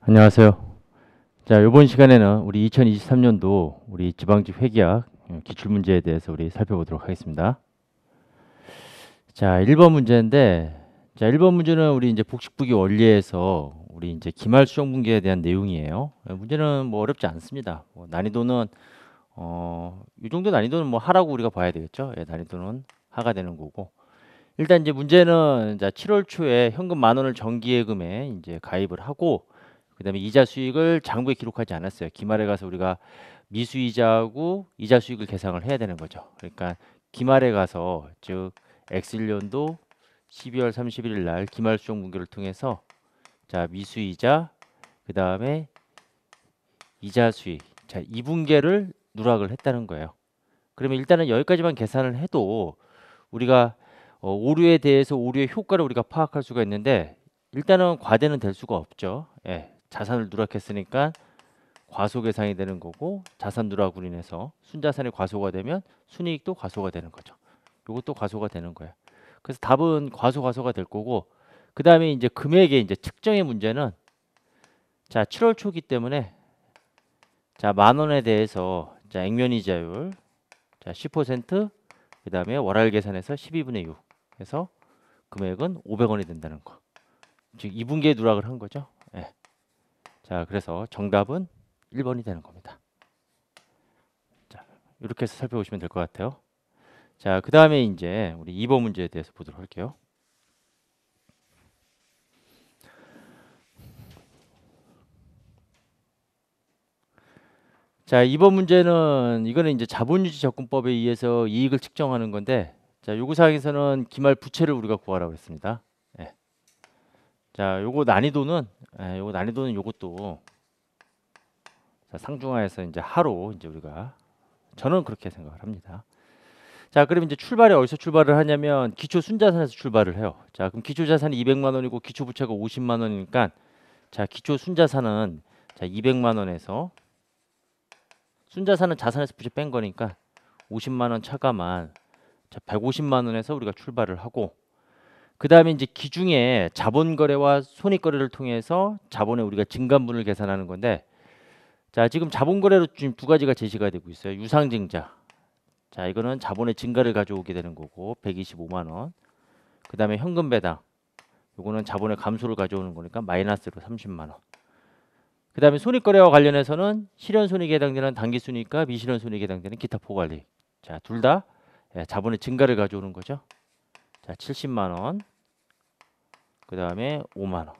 안녕하세요. 자, 이번 시간에는 우리 2023년도 우리 지방직 회계학 기출문제에 대해서 우리 살펴보도록 하겠습니다. 자, 1번 문제인데, 자, 1번 문제는 우리 이제 복식부기 원리에서 우리 이제 기말 수정 분계에 대한 내용이에요. 문제는 뭐 어렵지 않습니다. 난이도는 이 정도 난이도는 뭐 하라고 우리가 봐야 되겠죠. 예, 난이도는 하가 되는 거고. 일단 이제 문제는 자, 7월 초에 현금 10,000원을 정기예금에 이제 가입을 하고 그다음에 이자 수익을 장부에 기록하지 않았어요. 기말에 가서 우리가 미수이자하고 이자 수익을 계산을 해야 되는 거죠. 그러니까 기말에 가서 즉 X1년도 12월 31일 날 기말 수정 분기를 통해서 자, 미수이자 그다음에 이자 수익 자, 이 분계를 누락을 했다는 거예요. 그러면 일단은 여기까지만 계산을 해도 우리가 오류에 대해서 오류의 효과를 우리가 파악할 수가 있는데 일단은 과대는 될 수가 없죠. 예, 자산을 누락했으니까 과소계상이 되는 거고 자산 누락으로 인해서 순자산이 과소가 되면 순이익도 과소가 되는 거죠. 이것도 과소가 되는 거예요. 그래서 답은 과소가 될 거고 그 다음에 이제 금액의 이제 측정의 문제는 자 7월 초기 때문에 자 10,000원에 대해서 자 액면이자율 자 10% 그 다음에 월할 계산해서 12분의 6 해서 금액은 500원이 된다는 거. 즉 2분기에 누락을 한 거죠. 예. 자, 그래서 정답은 1번이 되는 겁니다. 자, 이렇게 해서 살펴보시면 될 것 같아요. 자, 그 다음에 이제 우리 2번 문제에 대해서 보도록 할게요. 자, 2번 문제는 이거는 이제 자본유지 접근법에 의해서 이익을 측정하는 건데 자, 요구 사항에서는 기말 부채를 우리가 구하라고 했습니다. 예. 자, 요거 난이도는 요것도 자, 상중하에서 이제 하로 이제 우리가 저는 그렇게 생각을 합니다. 자, 그럼 이제 출발이 어디서 출발을 하냐면 기초 순자산에서 출발을 해요. 자, 그럼 기초 자산이 200만 원이고 기초 부채가 50만 원이니까 자, 기초 순자산은 자, 200만 원에서 순자산은 자산에서 부채 뺀 거니까 50만 원 차감한 자, 150만 원에서 우리가 출발을 하고 그다음에 이제 기중에 자본 거래와 손익 거래를 통해서 자본의 우리가 증감분을 계산하는 건데 자, 지금 자본 거래로 지금 두 가지가 제시가 되고 있어요. 유상증자. 자, 이거는 자본의 증가를 가져오게 되는 거고 125만 원. 그다음에 현금 배당. 요거는 자본의 감소를 가져오는 거니까 마이너스로 30만 원. 그다음에 손익거래와 관련해서는 실현손익에 해당되는 당기순이익과 미실현손익에 해당되는 기타 포괄이익. 자, 둘 다 자본의 증가를 가져오는 거죠. 자, 70만 원. 그다음에 5만 원.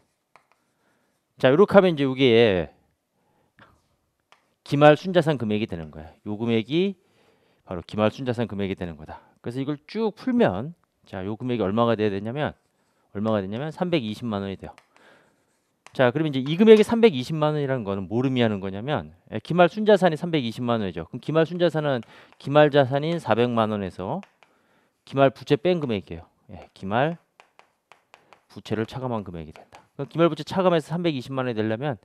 자, 이렇게 하면 이제 이게 기말 순자산 금액이 되는 거예요. 요 금액이 바로 기말 순자산 금액이 되는 거다. 그래서 이걸 쭉 풀면 자, 요 금액이 얼마가 되냐면 320만 원이 돼요. 자, 그러면 이제 이 금액이 320만 원이라는 거는 뭘 의미하는 거냐면 기말 순자산이 320만 원이죠. 그럼 기말 순자산은 기말 자산인 400만 원에서 기말 부채 뺀 금액이에요. 예, 기말 부채를 차감한 금액이 된다. 그럼 기말 부채 차감해서 320만 원이 되려면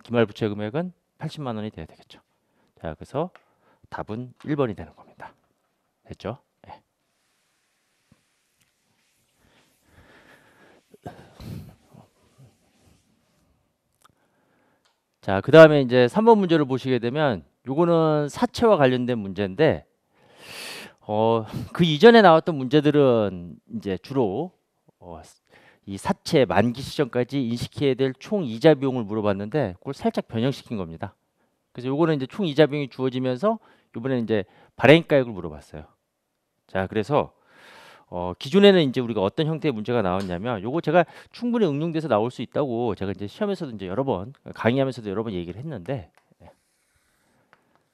기말 부채 금액은 80만 원이 돼야 되겠죠. 자, 그래서 답은 1번이 되는 겁니다. 됐죠? 예. 자, 그 다음에 이제 3번 문제를 보시게 되면 요거는 사채와 관련된 문제인데 그 이전에 나왔던 문제들은 이제 주로 이 사채 만기 시점까지 인식해야 될 총 이자 비용을 물어봤는데 그걸 살짝 변형시킨 겁니다. 그래서 요거는 이제 총 이자 비용이 주어지면서 이번에는 이제 발행가액을 물어봤어요. 자, 그래서 기존에는 이제 우리가 어떤 형태의 문제가 나왔냐면 요거 제가 충분히 응용돼서 나올 수 있다고 제가 이제 시험에서도 이제 여러 번 강의하면서도 여러 번 얘기를 했는데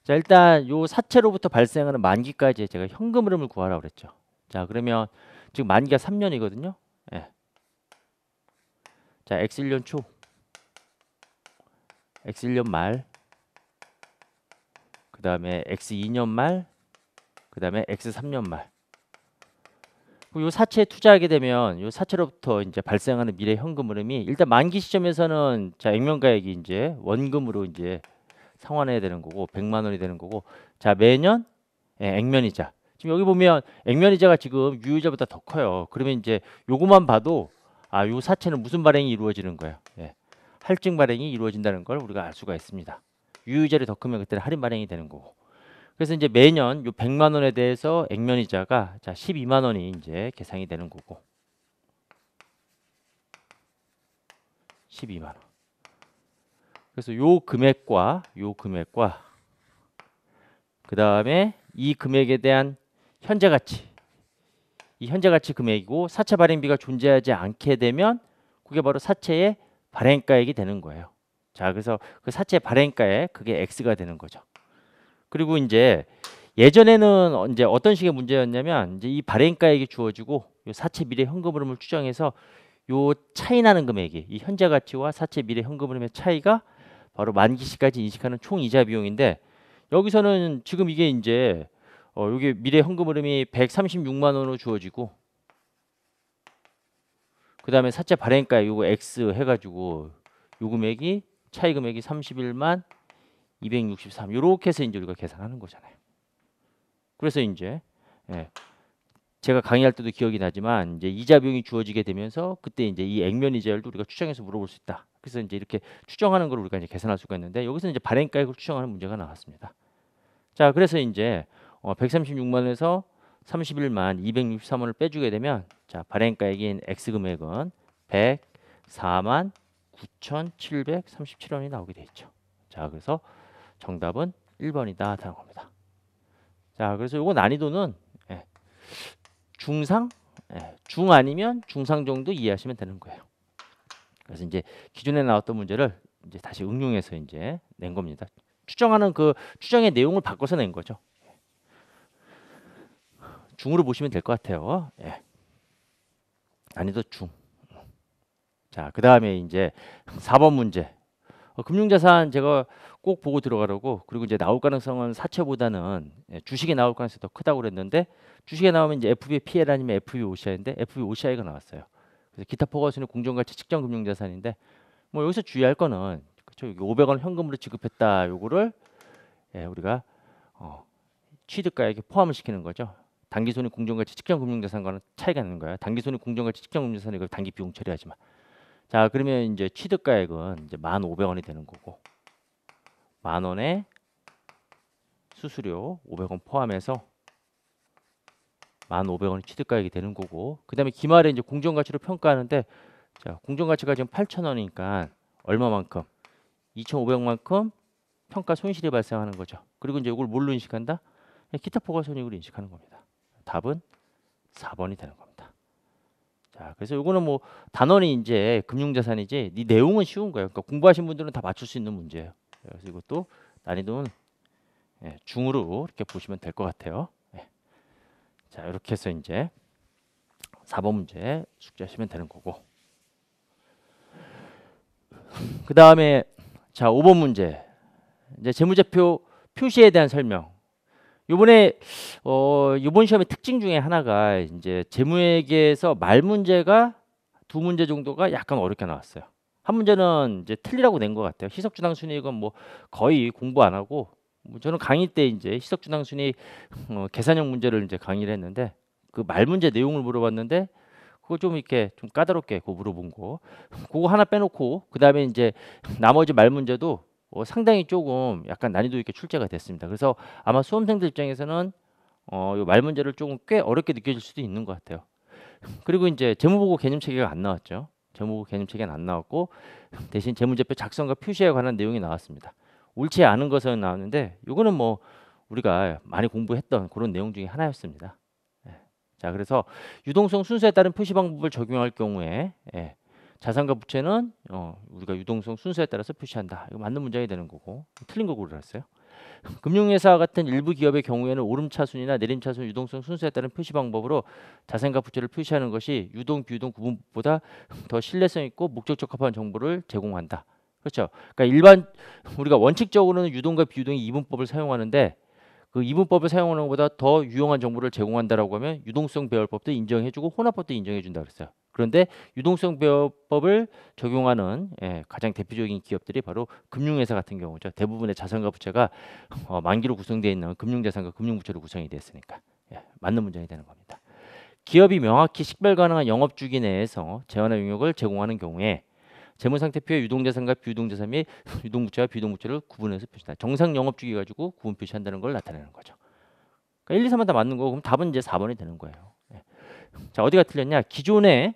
자, 일단 요 사채로부터 발생하는 만기까지 제가 현금 흐름을 구하라고 그랬죠. 자, 그러면 지금 만기가 3년이거든요. 예. 자, X1년 초, X1년 말, 그 다음에 X2년 말, 그 다음에 X3년 말. 요 사채에 투자하게 되면 요 사채로부터 이제 발생하는 미래 현금 흐름이 일단 만기 시점에서는 자, 액면가액이 이제 원금으로 이제 상환해야 되는 거고 100만 원이 되는 거고 자, 매년 액면이자. 지금 여기 보면 액면이자가 지금 유효자보다 더 커요. 그러면 이제 요거만 봐도 아, 요 사채는 무슨 발행이 이루어지는 거예요. 예. 할증 발행이 이루어진다는 걸 우리가 알 수가 있습니다. 유효이자율이 더 크면 그때는 할인 발행이 되는 거고. 그래서 이제 매년 요 100만 원에 대해서 액면 이자가 자 12만 원이 이제 계산이 되는 거고. 12만 원. 그래서 요 금액과 그다음에 이 금액에 대한 현재 가치. 이 현재 가치 금액이고 사채 발행비가 존재하지 않게 되면 그게 바로 사채의 발행가액이 되는 거예요. 자, 그래서 그 사채 발행가액 그게 X가 되는 거죠. 그리고 이제 예전에는 이제 어떤 식의 문제였냐면 이제 이 발행가액이 주어지고 요 사채 미래 현금 흐름을 추정해서 요 차이 나는 금액이 이 현재 가치와 사채 미래 현금 흐름의 차이가 바로 만기 시까지 인식하는 총 이자 비용인데 여기서는 지금 이게 이제 요게 미래 현금 흐름이 136만 원으로 주어지고 그다음에 사채 발행가액 요거 X 해가지고 요 금액이 차이 금액이 31만 263 요렇게 해서 이제 우리가 계산하는 거잖아요. 그래서 이제 제가 강의할 때도 기억이 나지만 이제 이자 비용이 주어지게 되면서 그때 이제 이 액면 이자율도 우리가 추정해서 물어볼 수 있다. 그래서 이제 이렇게 추정하는 걸 우리가 이제 계산할 수가 있는데 여기서 이제 발행가액을 추정하는 문제가 나왔습니다. 자, 그래서 이제 136만 원에서 31만 263원을 빼주게 되면 자, 발행가액인 X 금액은 104만 9,737원이 나오게 돼 있죠. 자, 그래서 정답은 1번이다 하는 겁니다. 자, 그래서 요거 난이도는 중상, 중 아니면 중상 정도 이해하시면 되는 거예요. 그래서 이제 기존에 나왔던 문제를 이제 다시 응용해서 이제 낸 겁니다. 추정하는 그 추정의 내용을 바꿔서 낸 거죠. 중으로 보시면 될 것 같아요. 난이도 중. 자, 그 다음에 이제 4번 문제. 금융자산 제가 꼭 보고 들어가라고 그리고 이제 나올 가능성은 사채보다는 주식에 나올 가능성이 더 크다고 그랬는데 주식에 나오면 이제 FB PL 아니면 FB OCI인데 FB OCI가 나왔어요. 그래서 기타 포괄순위 공정가치 측정 금융자산인데 뭐 여기서 주의할 거는 그렇죠. 500원 현금으로 지급했다. 요거를 우리가 취득가액에 포함을 시키는 거죠. 단기손익 공정가치 측정 금융자산과는 차이가 나는 거야. 단기손익 공정가치 측정 금융자산은 이걸 단기 비용 처리하지만. 자, 그러면 이제 취득가액은 이제 1,500원이 되는 거고 10,000원에 수수료 500원 포함해서 1,500원이 취득가액이 되는 거고 그다음에 기말에 이제 공정가치로 평가하는데 자, 공정가치가 지금 8,000원이니까 얼마만큼 2,500만큼 평가 손실이 발생하는 거죠. 그리고 이제 이걸 뭘로 인식한다? 기타 포괄손익으로 인식하는 겁니다. 답은 4번이 되는 겁니다. 자, 그래서 이거는 뭐 단원이 이제 금융자산이지 이 내용은 쉬운 거예요. 그러니까 공부하신 분들은 다 맞출 수 있는 문제예요. 그래서 이것도 난이도는 중으로 이렇게 보시면 될 것 같아요. 자, 이렇게 해서 이제 4번 문제 숙제하시면 되는 거고 그 다음에 자 5번 문제 이제 재무제표 표시에 대한 설명. 요번에 요번 시험의 특징 중에 하나가 이제 재무회계에서 말 문제가 2문제 정도가 약간 어렵게 나왔어요. 한 문제는 이제 틀리라고 낸 것 같아요. 희석주당 순이익은 뭐 거의 공부 안 하고 뭐 저는 강의 때 이제 희석주당 순이익 계산형 문제를 이제 강의를 했는데 그 말 문제 내용을 물어봤는데 그거 좀 이렇게 좀 까다롭게 그거 물어본 거 그거 하나 빼놓고 그 다음에 이제 나머지 말 문제도 상당히 조금 약간 난이도 있게 출제가 됐습니다. 그래서 아마 수험생들 입장에서는 요 말 문제를 조금 꽤 어렵게 느껴질 수도 있는 것 같아요. 그리고 이제 재무보고 개념 체계가 안 나왔죠. 재무보고 개념 체계는 안 나왔고 대신 재무제표 작성과 표시에 관한 내용이 나왔습니다. 옳지 않은 것은 나왔는데 이거는 뭐 우리가 많이 공부했던 그런 내용 중에 하나였습니다. 자, 그래서 유동성 순서에 따른 표시 방법을 적용할 경우에 자산과 부채는 우리가 유동성 순서에 따라서 표시한다. 이거 맞는 문장이 되는 거고 틀린 거 고르랬어요. 금융회사 같은 일부 기업의 경우에는 오름차순이나 내림차순 유동성 순서에 따른 표시 방법으로 자산과 부채를 표시하는 것이 유동, 비유동 구분법보다 더 신뢰성 있고 목적 적합한 정보를 제공한다. 그렇죠. 그러니까 일반 우리가 원칙적으로는 유동과 비유동의 이분법을 사용하는데 그 이분법을 사용하는 것보다 더 유용한 정보를 제공한다라고 하면 유동성 배열법도 인정해주고 혼합법도 인정해준다 그랬어요. 그런데 유동성 배열법을 적용하는 가장 대표적인 기업들이 바로 금융회사 같은 경우죠. 대부분의 자산과 부채가 만기로 구성되어 있는 금융자산과 금융부채로 구성이 됐으니까 맞는 문장이 되는 겁니다. 기업이 명확히 식별 가능한 영업주기 내에서 재원의 용역을 제공하는 경우에 재무상태표에 유동자산과 비유동자산 및 유동부채와 비유동부채를 구분해서 표시한다. 정상 영업주기 가지고 구분 표시한다는 걸 나타내는 거죠. 그러니까 1, 2, 3은 다 맞는 거고 그럼 답은 이제 4번이 되는 거예요. 예. 자, 어디가 틀렸냐? 기존의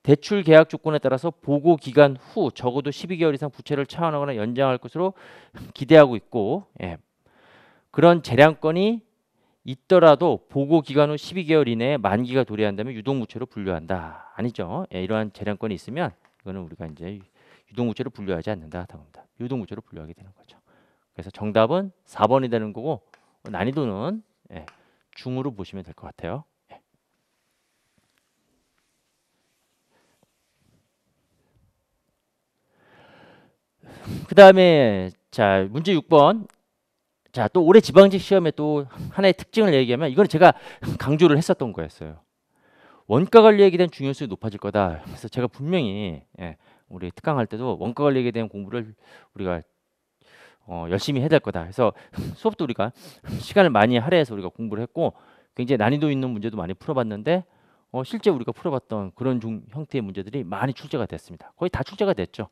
대출 계약 조건에 따라서 보고 기간 후 적어도 12개월 이상 부채를 차환하거나 연장할 것으로 기대하고 있고, 예. 그런 재량권이 있더라도 보고 기간 후 12개월 이내에 만기가 도래한다면 유동부채로 분류한다. 아니죠? 예, 이러한 재량권이 있으면 이거는 우리가 이제 유동부채로 분류하지 않는다. 답입니다. 유동부채로 분류하게 되는 거죠. 그래서 정답은 4번이 되는 거고 난이도는 예, 중으로 보시면 될 것 같아요. 예. 그 다음에 자 문제 6번. 자, 또 올해 지방직 시험에 또 하나의 특징을 얘기하면 이건 제가 강조를 했었던 거였어요. 원가 관리에 대한 중요성이 높아질 거다. 그래서 제가 분명히 예, 우리 특강할 때도 원가 관리에 대한 공부를 우리가 열심히 해야 될 거다. 그래서 수업도 우리가 시간을 많이 할애해서 우리가 공부를 했고 굉장히 난이도 있는 문제도 많이 풀어봤는데 실제 우리가 풀어봤던 그런 형태의 문제들이 많이 출제가 됐습니다. 거의 다 출제가 됐죠.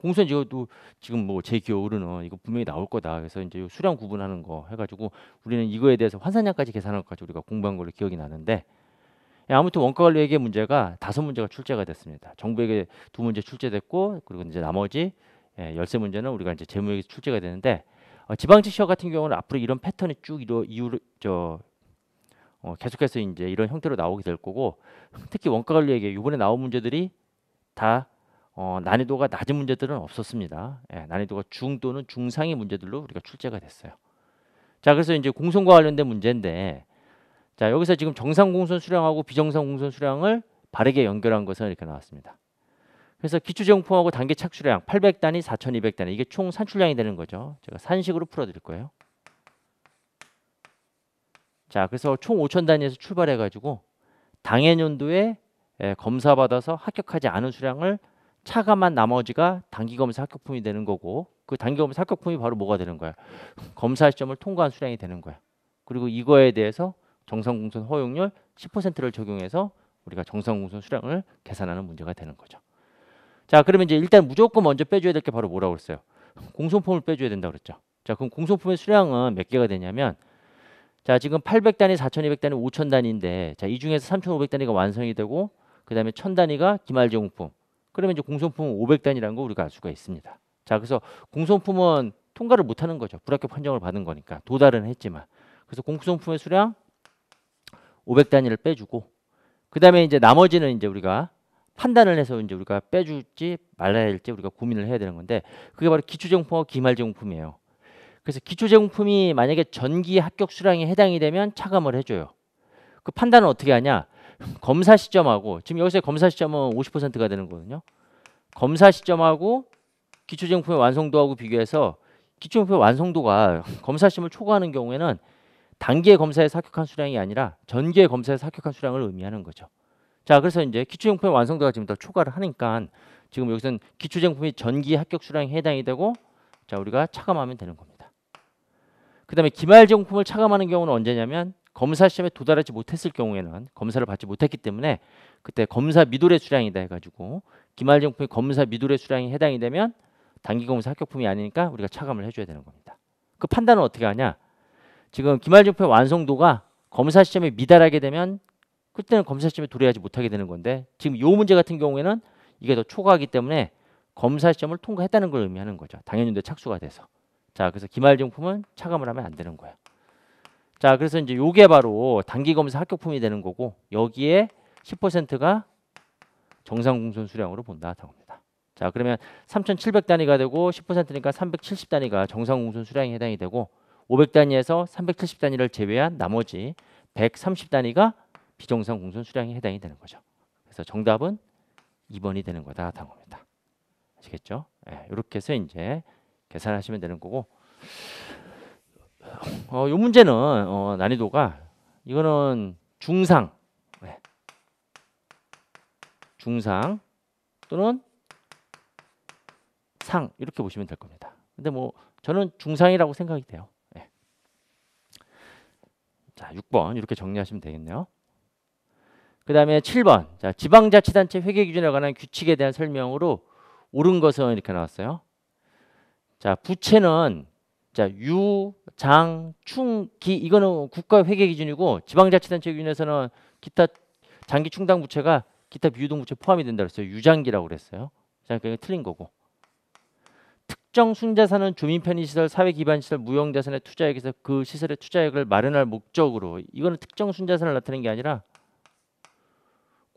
공수는 이것도 지금 뭐 제 기억으로는 이거 분명히 나올 거다. 그래서 이제 수량 구분하는 거 해가지고 우리는 이거에 대해서 환산량까지 계산할 것까지 우리가 공부한 걸로 기억이 나는데 아무튼 원가관리회계 문제가 5문제가 출제가 됐습니다. 정부에게 2문제 출제됐고 그리고 이제 나머지 13문제는 우리가 이제 재무에게 출제가 되는데 지방직 시험 같은 경우는 앞으로 이런 패턴이 쭉 계속해서 이제 이런 형태로 나오게 될 거고 특히 원가관리회계 이번에 나온 문제들이 다 난이도가 낮은 문제들은 없었습니다. 예, 난이도가 중 또는 중상의 문제들로 우리가 출제가 됐어요. 자, 그래서 이제 공손과 관련된 문제인데, 자 여기서 지금 정상 공손 수량하고 비정상 공손 수량을 바르게 연결한 것은 이렇게 나왔습니다. 그래서 기초제공품하고 단계 착수량 800단위, 4,200단위 이게 총 산출량이 되는 거죠. 제가 산식으로 풀어드릴 거예요. 자, 그래서 총 5,000단위에서 출발해가지고 당해년도에 검사받아서 합격하지 않은 수량을 차감한 나머지가 단기검사 합격품이 되는 거고 그 단기검사 합격품이 바로 뭐가 되는 거야? 검사 시점을 통과한 수량이 되는 거야. 그리고 이거에 대해서 정상공선 허용률 10%를 적용해서 우리가 정상공선 수량을 계산하는 문제가 되는 거죠. 자, 그러면 이제 일단 무조건 먼저 빼줘야 될 게 바로 뭐라고 그랬어요? 공손품을 빼줘야 된다고 그랬죠. 자, 그럼 공손품의 수량은 몇 개가 되냐면 자, 지금 800단위, 4,200단위, 5,000단위인데 자, 이 중에서 3,500단위가 완성이 되고 그 다음에 1,000단위가 기말제공품. 그러면 이제 공손품은 500단위라는 거 우리가 알 수가 있습니다. 자, 그래서 공손품은 통과를 못하는 거죠. 불합격 판정을 받은 거니까 도달은 했지만. 그래서 공손품의 수량 500단위를 빼주고 그 다음에 이제 나머지는 이제 우리가 판단을 해서 이제 우리가 빼줄지 말아야 할지 우리가 고민을 해야 되는 건데 그게 바로 기초제공품하고 기말제공품이에요. 그래서 기초제공품이 만약에 전기 합격 수량에 해당이 되면 차감을 해줘요. 그 판단은 어떻게 하냐? 검사 시점하고 지금 여기서 검사 시점은 50%가 되는 거거든요. 검사 시점하고 기초제공품의 완성도하고 비교해서 기초제공품의 완성도가 검사 시점을 초과하는 경우에는 단기의 검사에서 합격한 수량이 아니라 전기의 검사에서 합격한 수량을 의미하는 거죠. 자, 그래서 이제 기초제공품의 완성도가 지금 더 초과를 하니까 지금 여기서는 기초제공품이 전기 합격 수량에 해당이 되고 자, 우리가 차감하면 되는 겁니다. 그 다음에 기말제공품을 차감하는 경우는 언제냐면 검사 시험에 도달하지 못했을 경우에는 검사를 받지 못했기 때문에 그때 검사 미도래 수량이다 해가지고 기말제공품이 검사 미도래 수량이 해당이 되면 단기검사 합격품이 아니니까 우리가 차감을 해줘야 되는 겁니다. 그 판단은 어떻게 하냐? 지금 기말제공품의 완성도가 검사 시험에 미달하게 되면 그때는 검사 시험에 도래하지 못하게 되는 건데 지금 이 문제 같은 경우에는 이게 더 초과하기 때문에 검사 시험을 통과했다는 걸 의미하는 거죠. 당연연도에 착수가 돼서. 자, 그래서 기말제공품은 차감을 하면 안 되는 거예요. 자, 그래서 이제 요게 바로 단기검사 합격품이 되는 거고 여기에 10%가 정상공손 수량으로 본다 합니다. 자, 그러면 3,700단위가 되고 10%니까 370단위가 정상공손 수량에 해당이 되고 500단위에서 370단위를 제외한 나머지 130단위가 비정상공손 수량에 해당이 되는 거죠. 그래서 정답은 2번이 되는 거다 합니다. 아시겠죠? 네, 이렇게 해서 이제 계산하시면 되는 거고 이 문제는 난이도가 이거는 중상, 네. 중상 또는 상 이렇게 보시면 될 겁니다. 근데 뭐 저는 중상이라고 생각이 돼요. 네. 자, 6번 이렇게 정리하시면 되겠네요. 그 다음에 7번 자, 지방자치단체 회계 기준에 관한 규칙에 대한 설명으로 옳은 것은 이렇게 나왔어요. 자, 부채는 자, 유, 장, 충, 기 이거는 국가 회계 기준이고 지방자치단체 기준에서는 기타 장기 충당 부채가 기타 비유동 부채 포함이 된다 그랬어요. 유장기라고 그랬어요. 자, 그게 틀린 거고. 특정 순자산은 주민 편의시설, 사회 기반 시설, 무형 자산의 투자액에서 그 시설의 투자액을 마련할 목적으로 이거는 특정 순자산을 나타내는 게 아니라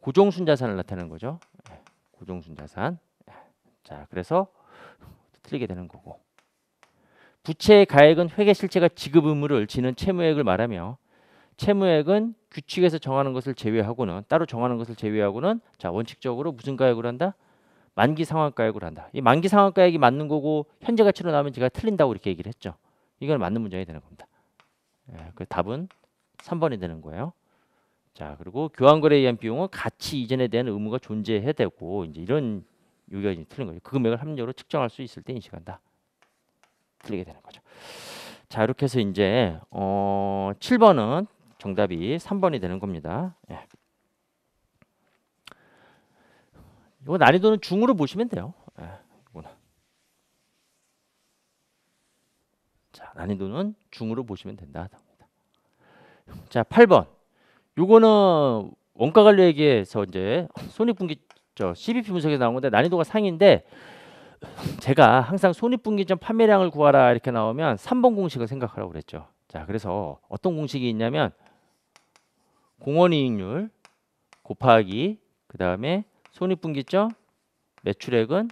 고정 순자산을 나타내는 거죠. 고정 순자산. 자, 그래서 틀리게 되는 거고. 부채의 가액은 회계 실체가 지급 의무를 지는 채무액을 말하며 채무액은 규칙에서 정하는 것을 제외하고는 따로 정하는 것을 제외하고는 자, 원칙적으로 무슨 가액으로 한다? 만기 상환가액으로 한다. 이 만기 상환가액이 맞는 거고 현재 가치로 나오면 제가 틀린다고 이렇게 얘기를 했죠. 이건 맞는 문장이 되는 겁니다. 그 답은 3번이 되는 거예요. 자, 그리고 교환거래에 의한 비용은 가치 이전에 대한 의무가 존재해야 되고 이제 이런 여기가 이제 틀린 거죠. 그 금액을 합리적으로 측정할 수 있을 때 인식한다. 틀리게 되는 거죠. 자, 이렇게 해서 이제 7번은 정답이 3번이 되는 겁니다. 예. 이거 난이도는 중으로 보시면 돼요. 예, 이거는. 자, 난이도는 중으로 보시면 된다. 자, 8번. 요거는 원가 관리에서 이제 손익분기 CBP 분석에서 나온 건데 난이도가 상인데 제가 항상 손익분기점 판매량을 구하라 이렇게 나오면 3번 공식을 생각하라고 그랬죠. 자, 그래서 어떤 공식이 있냐면 공원이익률 곱하기 그 다음에 손익분기점 매출액은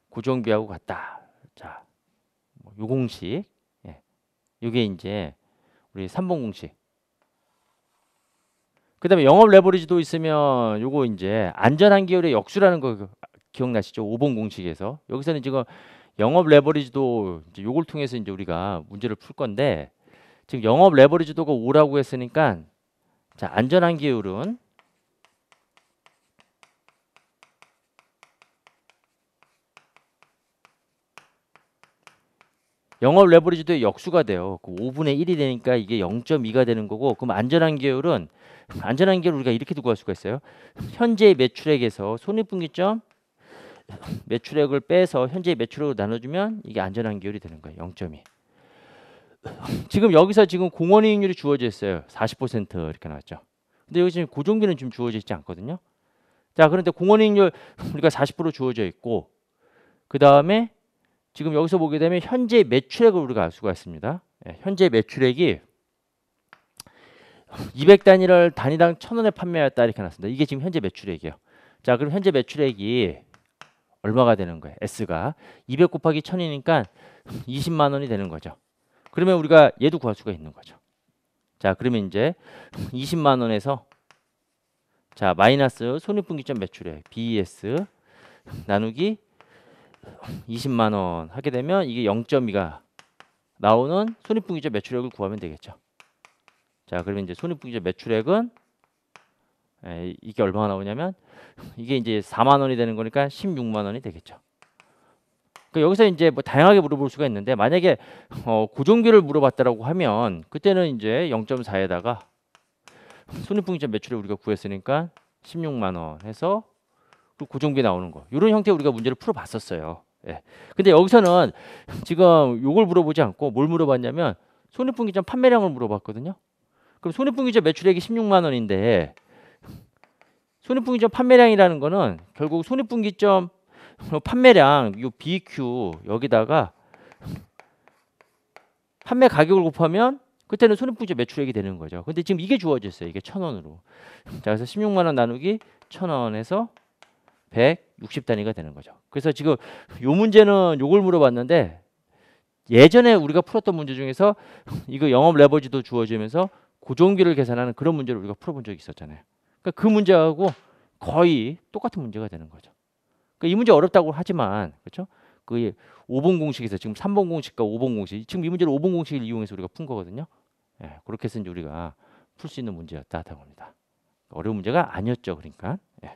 고정비하고 같다. 자, 요 공식, 예, 요게 이제 우리 3번 공식. 그 다음에 영업 레버리지도 있으면 요거 이제 안전한 기업의 역수라는 거 기억나시죠? 5번 공식에서 여기서는 지금 영업 레버리지도 이제 요걸 통해서 이제 우리가 문제를 풀 건데 지금 영업 레버리지도가 5라고 했으니까 자, 안전한 기율은 영업 레버리지도의 역수가 돼요. 그 5분의 1이 되니까 이게 0.2가 되는 거고 그럼 안전한 기율은 안전한 기율 우리가 이렇게 두고 갈 수가 있어요. 현재의 매출액에서 손익분기점 매출액을 빼서 현재의 매출액으로 나눠주면 이게 안전한 기율이 되는 거예요. 0.2. 지금 여기서 지금 공원이익률이 주어져 있어요. 40% 이렇게 나왔죠. 근데 여기 지금 고정비는 지금 주어져 있지 않거든요. 자, 그런데 공원이익률 우리가 40% 주어져 있고 그 다음에 지금 여기서 보게 되면 현재 매출액을 우리가 알 수가 있습니다. 예, 현재 매출액이 200단위를 단위당 1,000원에 판매했다 이렇게 나왔습니다. 이게 지금 현재 매출액이에요. 자, 그럼 현재 매출액이 얼마가 되는 거예요? S가 200 곱하기 1000이니까 20만 원이 되는 거죠. 그러면 우리가 얘도 구할 수가 있는 거죠. 자, 그러면 이제 20만 원에서 자, 마이너스 손익분기점 매출액 BES 나누기 20만 원 하게 되면 이게 0.2가 나오는 손익분기점 매출액을 구하면 되겠죠. 자, 그러면 이제 손익분기점 매출액은 이게 얼마가 나오냐면 이게 이제 4만 원이 되는 거니까 16만 원이 되겠죠. 그러니까 여기서 이제 뭐 다양하게 물어볼 수가 있는데 만약에 고정비를 물어봤다라고 하면 그때는 이제 0.4에다가 손익분기점 매출액 우리가 구했으니까 16만 원 해서 그 고정비 나오는 거. 이런 형태의 우리가 문제를 풀어봤었어요. 예. 근데 여기서는 지금 요걸 물어보지 않고 뭘 물어봤냐면 손익분기점 판매량을 물어봤거든요. 그럼 손익분기점 매출액이 16만 원인데 손익분기점 판매량이라는 거는 결국 손익분기점 판매량 요 BQ 여기다가 판매 가격을 곱하면 그때는 손익분기점 매출액이 되는 거죠. 근데 지금 이게 주어졌어요. 이게 1,000원으로. 자, 그래서 16만 원 나누기 1,000원에서 160단위가 되는 거죠. 그래서 지금 요 문제는 요걸 물어봤는데 예전에 우리가 풀었던 문제 중에서 이거 영업 레버리지도 주어지면서 고정비를 계산하는 그런 문제를 우리가 풀어본 적이 있었잖아요. 그러니까 그 문제하고 거의 똑같은 문제가 되는 거죠. 그러니까 이 문제 어렵다고 하지만 그렇죠? 그 5번 공식에서 지금 3번 공식과 5번 공식 지금 이 문제를 5번 공식을 이용해서 우리가 푼 거거든요. 예, 그렇게 해서 이제 우리가 풀 수 있는 문제였다 합니다. 어려운 문제가 아니었죠. 그러니까. 예.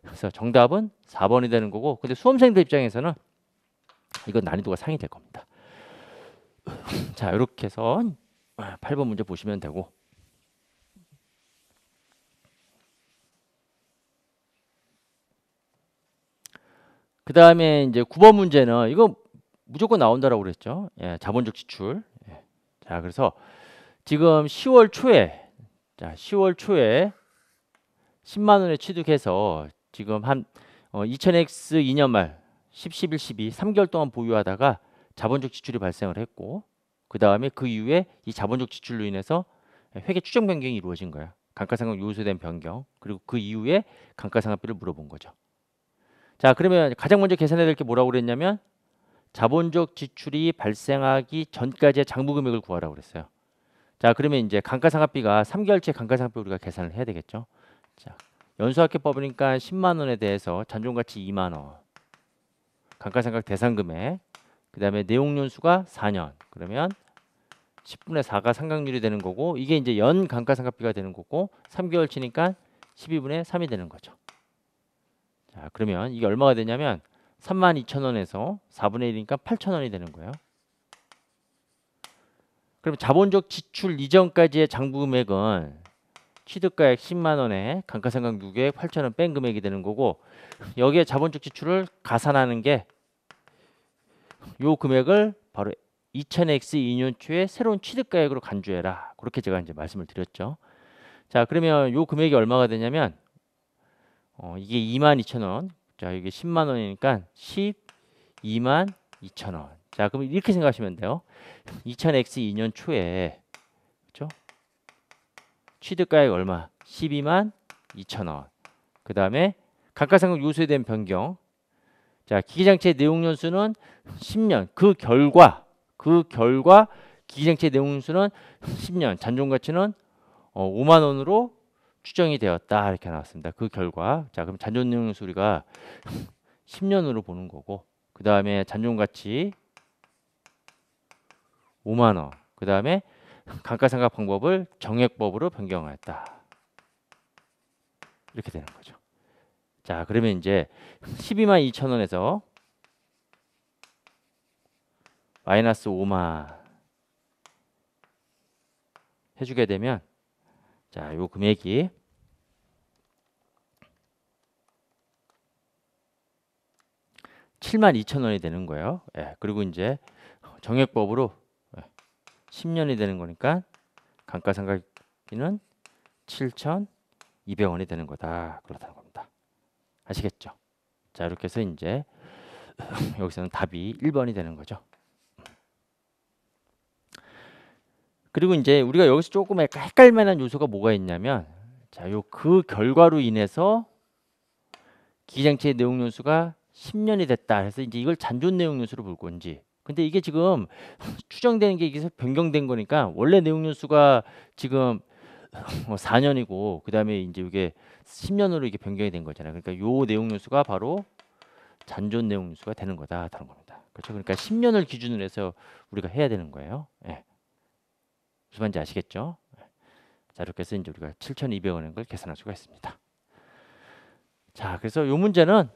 그래서 정답은 4번이 되는 거고 근데 수험생들 입장에서는 이건 난이도가 상이 될 겁니다. 자, 이렇게 해서 8번 문제 보시면 되고 그 다음에 이제 9번 문제는 이거 무조건 나온다라고 그랬죠. 예, 자본적 지출. 예. 자, 그래서 지금 10월 초에 10만 원에 취득해서 지금 한 2000X 2년 말 10, 11, 12 3개월 동안 보유하다가 자본적 지출이 발생을 했고 그 다음에 그 이후에 이 자본적 지출로 인해서 회계 추정 변경이 이루어진 거야. 감가상각 요소된 변경 그리고 그 이후에 감가상각비를 물어본 거죠. 자, 그러면 가장 먼저 계산해야 될 게 뭐라고 그랬냐면 자본적 지출이 발생하기 전까지의 장부 금액을 구하라고 그랬어요. 자, 그러면 이제 감가상각비가 3개월치 감가상각비 우리가 계산을 해야 되겠죠. 자, 연수학계법이니까 10만 원에 대해서 잔존가치 2만 원. 감가상각 대상금액. 그다음에 내용연수가 4년. 그러면 10분의 4가 상각률이 되는 거고 이게 이제 연 감가상각비가 되는 거고 3개월치니까 12분의 3이 되는 거죠. 자, 그러면 이게 얼마가 되냐면 32,000원에서 4분의 1이니까 8,000원이 되는 거예요. 그럼 자본적 지출 이전까지의 장부 금액은 취득가액 10만 원에 감가상각 누계액 8,000원 뺀 금액이 되는 거고 여기에 자본적 지출을 가산하는 게 요 금액을 바로 2000X 2년 초에 새로운 취득가액으로 간주해라. 그렇게 제가 이제 말씀을 드렸죠. 자, 그러면 요 금액이 얼마가 되냐면 이게 22,000원. 자, 이게 10만 원이니까 122,000원. 자, 그럼 이렇게 생각하시면 돼요. 2000X 2년 초에 그렇죠? 취득가액 얼마? 122,000원. 그 다음에 감가상각 요소에 대한 변경. 자, 기기장치의 내용연수는 10년. 그 결과 기기장치의 내용연수는 10년. 잔존가치는 5만 원으로 추정이 되었다. 이렇게 나왔습니다. 그 결과. 자, 그럼 잔존 내용연수 우리가 10년으로 보는 거고 그 다음에 잔존가치 5만 원. 그 다음에 감가상각 방법을 정액법으로 변경하였다. 이렇게 되는 거죠. 자, 그러면 이제 122,000원에서 마이너스 5만 해주게 되면 자, 요 금액이 72,000원이 되는 거예요. 예, 그리고 이제 정액법으로 10년이 되는 거니까 감가상각비는 7,200원이 되는 거다. 그렇다는 겁니다. 아시겠죠? 자, 이렇게 해서 이제 여기서는 답이 1번이 되는 거죠. 그리고 이제 우리가 여기서 조금 헷갈릴 만한 요소가 뭐가 있냐면 자, 요 그 결과로 인해서 기기장치의 내용연수가 10년이 됐다. 그래서 이제 이걸 잔존 내용연수로 볼 건지. 근데 이게 지금 추정되는 게 여기서 변경된 거니까 원래 내용연수가 지금 4년이고 그다음에 이제 이게 10년으로 이게 변경이 된 거잖아요. 그러니까 요 내용연수가 바로 잔존 내용연수가 되는 거다. 다른 겁니다. 그렇죠? 그러니까 10년을 기준으로 해서 우리가 해야 되는 거예요. 예. 무슨 말인지 아시겠죠? 자, 이렇게 해서 이제 우리가 7,200원인 걸 계산할 수가 있습니다. 자, 그래서 요 문제는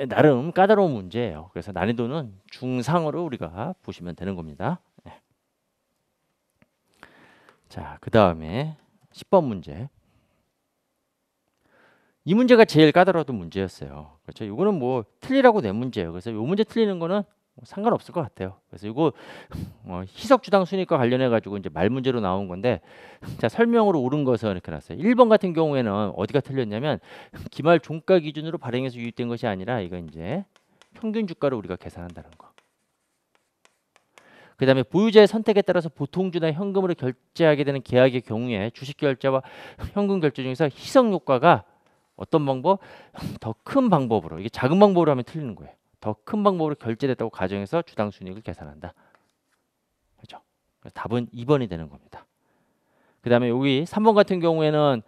나름 까다로운 문제예요. 그래서 난이도는 중상으로 우리가 보시면 되는 겁니다. 자, 그 다음에 10번 문제. 이 문제가 제일 까다로웠던 문제였어요. 그렇죠? 이거는 뭐 틀리라고 낸 문제예요. 그래서 이 문제 틀리는 거는 뭐 상관없을 것 같아요. 그래서 이거 희석주당 순위과 관련해 가지고 이제 말 문제로 나온 건데 자, 설명으로 옳은 것은 이렇게 나왔어요. 1번 같은 경우에는 어디가 틀렸냐면 기말 종가 기준으로 발행해서 유입된 것이 아니라 이건 이제 평균 주가로 우리가 계산한다는 거. 그 다음에 보유자의 선택에 따라서 보통주나 현금으로 결제하게 되는 계약의 경우에 주식 결제와 현금 결제 중에서 희석 효과가 어떤 방법? 더 큰 방법으로. 이게 작은 방법으로 하면 틀리는 거예요. 더 큰 방법으로 결제됐다고 가정해서 주당 순이익을 계산한다. 그렇죠? 그래서 답은 2번이 되는 겁니다. 그 다음에 여기 3번 같은 경우에는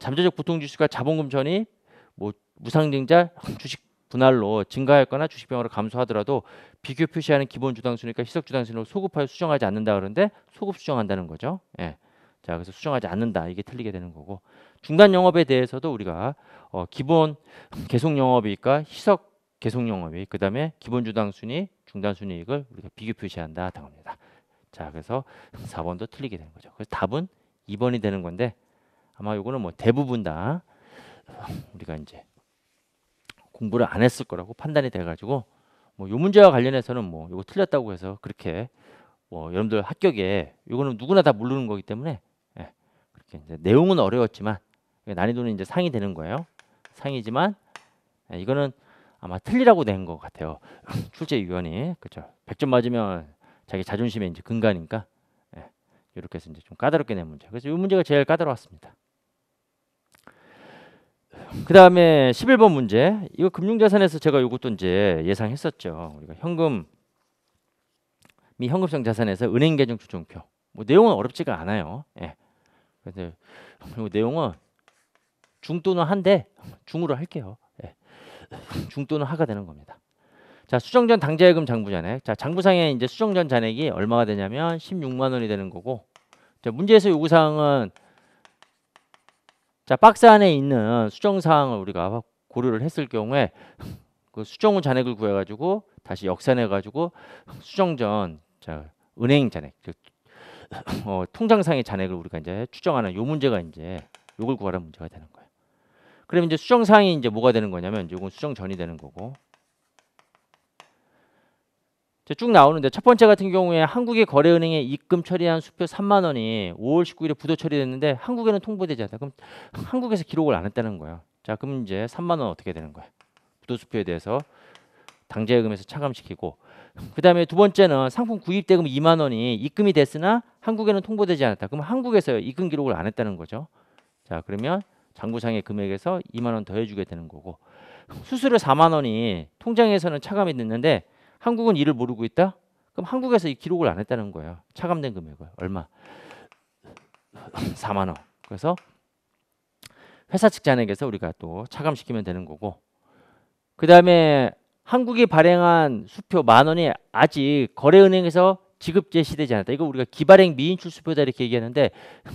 잠재적 보통지수가 자본금 전입, 뭐 무상증자, 주식 분할로 증가했거나 주식 병으로 감소하더라도 비교 표시하는 기본 주당 순위가 희석 주당 순위로 소급하여 수정하지 않는다 그러는데 소급 수정한다는 거죠. 예. 자, 그래서 수정하지 않는다. 이게 틀리게 되는 거고. 중단 영업에 대해서도 우리가 기본 계속 영업이익과 희석 계속 영업이익, 그다음에 기본 주당 순이익, 중단 순이익을 우리가 비교 표시한다 당합니다. 자, 그래서 4번도 틀리게 되는 거죠. 그래서 답은 2번이 되는 건데 아마 요거는 뭐 대부분 다 우리가 이제 공부를 안 했을 거라고 판단이 돼가지고 뭐 요 문제와 관련해서는 뭐 요거 틀렸다고 해서 그렇게 뭐 여러분들 합격에 요거는 누구나 다 모르는 거기 때문에 예, 그렇게 이제 내용은 어려웠지만 난이도는 이제 상이 되는 거예요. 상이지만 예, 이거는 아마 틀리라고 낸 것 같아요. 출제위원이 그렇죠. 100점 맞으면 자기 자존심에 이제 근가니까 예, 이렇게 해서 이제 좀 까다롭게 낸 문제. 그래서 이 문제가 제일 까다로웠습니다. 그 다음에 11번 문제. 이거 금융자산에서 제가 이것도 이제 예상했었죠. 우리가 현금 미 현금성 자산에서 은행 계정 추정표. 뭐 내용은 어렵지가 않아요. 예. 그래서 이 내용은 중 또는 한데 중으로 할게요. 예. 중 또는 하가 되는 겁니다. 자, 수정전 당좌예금 장부잔액. 자, 장부상에 이제 수정전 잔액이 얼마가 되냐면 16만 원이 되는 거고. 자, 문제에서 요구 사항은 자, 박스 안에 있는 수정 사항을 우리가 고려를 했을 경우에 그 수정 후 잔액을 구해 가지고 다시 역산해 가지고 수정 전 자, 은행 잔액 즉 통장상의 잔액을 우리가 이제 추정하는 요 문제가 이제 요걸 구하라는 문제가 되는 거예요. 그러면 이제 수정 사항이 이제 뭐가 되는 거냐면 요건 수정 전이 되는 거고. 쭉 나오는데 첫 번째 같은 경우에 한국의 거래은행에 입금 처리한 수표 3만 원이 5월 19일에 부도 처리됐는데 한국에는 통보되지 않다. 그럼 한국에서 기록을 안 했다는 거예요. 자, 그럼 이제 3만 원 어떻게 되는 거예요? 부도 수표에 대해서 당좌예금에서 차감시키고, 그 다음에 두 번째는 상품 구입대금 2만 원이 입금이 됐으나 한국에는 통보되지 않았다. 그럼 한국에서 입금 기록을 안 했다는 거죠. 자, 그러면 장부상의 금액에서 2만 원 더해주게 되는 거고, 수수료 4만 원이 통장에서는 차감이 됐는데 한국은 이를 모르고 있다? 그럼 한국에서 이 기록을 안 했다는 거예요. 차감된 금액을. 얼마? 4만 원. 그래서 회사 측 잔액에서 우리가 또 차감시키면 되는 거고, 그 다음에 한국이 발행한 수표 만 원이 아직 거래은행에서 지급 제시되지 않았다. 이거 우리가 기발행 미인출 수표다 이렇게 얘기하는데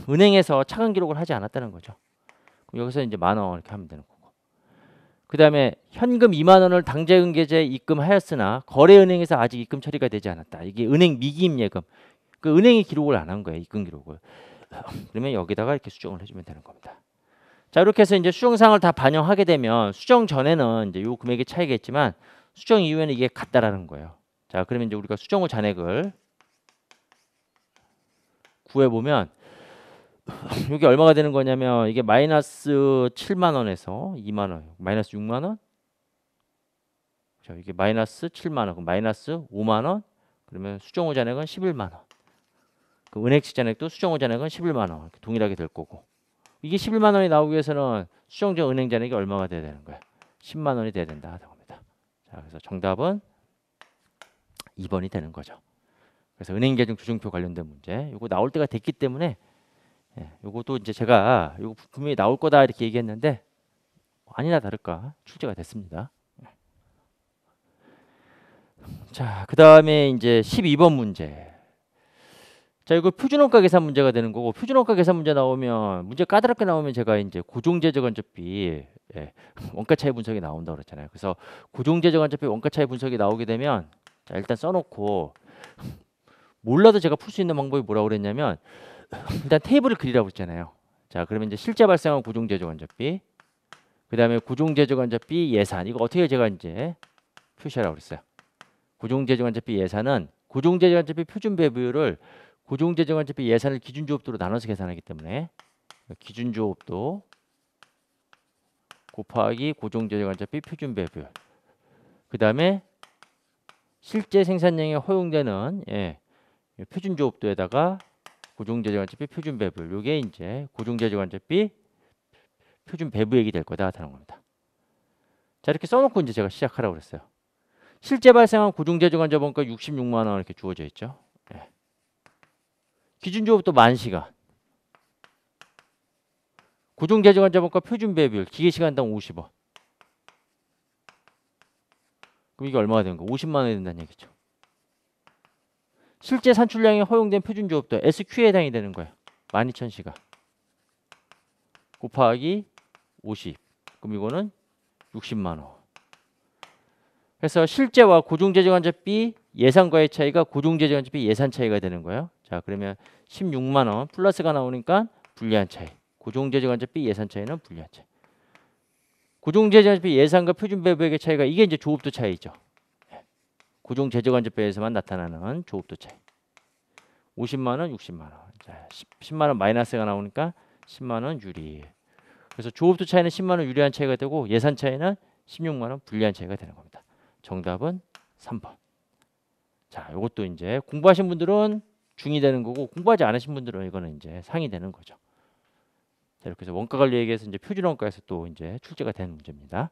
은행에서 차감 기록을 하지 않았다는 거죠. 그럼 여기서 이제 만 원 이렇게 하면 되는 거고. 그 다음에 현금 2만 원을 당좌예금 계좌에 입금하였으나 거래은행에서 아직 입금 처리가 되지 않았다. 이게 은행 미기입 예금. 그 은행이 기록을 안 한 거예요. 입금 기록을. 그러면 여기다가 이렇게 수정을 해주면 되는 겁니다. 자, 이렇게 해서 이제 수정사항을 다 반영하게 되면 수정 전에는 이제 요 금액의 차이가 있지만 수정 이후에는 이게 같다라는 거예요. 자, 그러면 이제 우리가 수정 후 잔액을 구해보면 이게 얼마가 되는 거냐면 이게 마이너스 7만 원에서 2만 원, 마이너스 6만 원. 자, 이게 마이너스 7만 원, 그럼 마이너스 5만 원. 그러면 수정 후 잔액은 11만 원. 그 은행 측 잔액도 수정 후 잔액은 11만 원. 동일하게 될 거고. 이게 11만 원이 나오기 위해서는 수정 전 은행 잔액이 얼마가 돼야 되는 거야? 10만 원이 돼야 된다 하는 겁니다. 자, 그래서 정답은 2번이 되는 거죠. 그래서 은행 계정 조정표 관련된 문제. 이거 나올 때가 됐기 때문에 요것도 이제 제가 요거 분명히 나올 거다 이렇게 얘기했는데 아니나 다를까 출제가 됐습니다. 자, 그 다음에 이제 12번 문제. 자, 이거 표준원가 계산 문제가 되는 거고, 표준원가 계산 문제 나오면 문제 까다롭게 나오면 제가 이제 고종재정관적비 원가 차이 분석이 나온다고 그랬잖아요. 그래서 고종재정관적비 원가 차이 분석이 나오게 되면 자, 일단 써놓고 몰라도 제가 풀 수 있는 방법이 뭐라고 그랬냐면 일단 테이블을 그리라고 했잖아요. 자, 그러면 이제 실제 발생한 고종재정관적비, 그 다음에 고종재정관적비 예산, 이거 어떻게 제가 이제 표시하라고 그랬어요. 고종재정관적비 예산은 고종재정관적비 표준 배분율을 고종재정관적비 예산을 기준조업도로 나눠서 계산하기 때문에 기준조업도 곱하기 고종재정관적비 표준 배분율, 그 다음에 실제 생산량에 허용되는 표준조업도에다가 고종재정관적비 표준 배분율, 이게 이제 고종재정관적비 표준 배부액이 될 거다 하는 겁니다. 자, 이렇게 써놓고 이제 제가 시작하라고 그랬어요. 실제 발생한 고종재정관적원가 66만 원 이렇게 주어져 있죠. 기준조업도 10,000시간. 고종재정관적원가 표준 배분율 기계시간당 50원. 그럼 이게 얼마가 되는 거? 50만 원이 된다는 얘기죠. 실제 산출량이 허용된 표준조업도 SQ에 해당이 되는 거예요. 12,000시간. 곱하기 50. 그럼 이거는 60만 원. 그래서 실제와 고종재정관적비 예산과의 차이가 고종재정관적비 예산 차이가 되는 거예요. 자, 그러면 16만 원 플러스가 나오니까 불리한 차이. 고종재정관적비 예산 차이는 불리한 차이. 고정재정관제표 예상과 표준배부액의 차이가 이게 이제 조업도 차이죠. 고정재정관제표에서만 나타나는 조업도 차이. 50만 원, 60만 원. 자, 10만 원 마이너스가 나오니까 10만 원 유리. 그래서 조업도 차이는 10만 원 유리한 차이가 되고 예산 차이는 16만 원 불리한 차이가 되는 겁니다. 정답은 3번. 자, 이것도 이제 공부하신 분들은 중이 되는 거고 공부하지 않으신 분들은 이거는 이제 상이 되는 거죠. 자, 이렇게 해서 원가 관리 얘기해서 이제 표준 원가에서 또 이제 출제가 되는 문제입니다.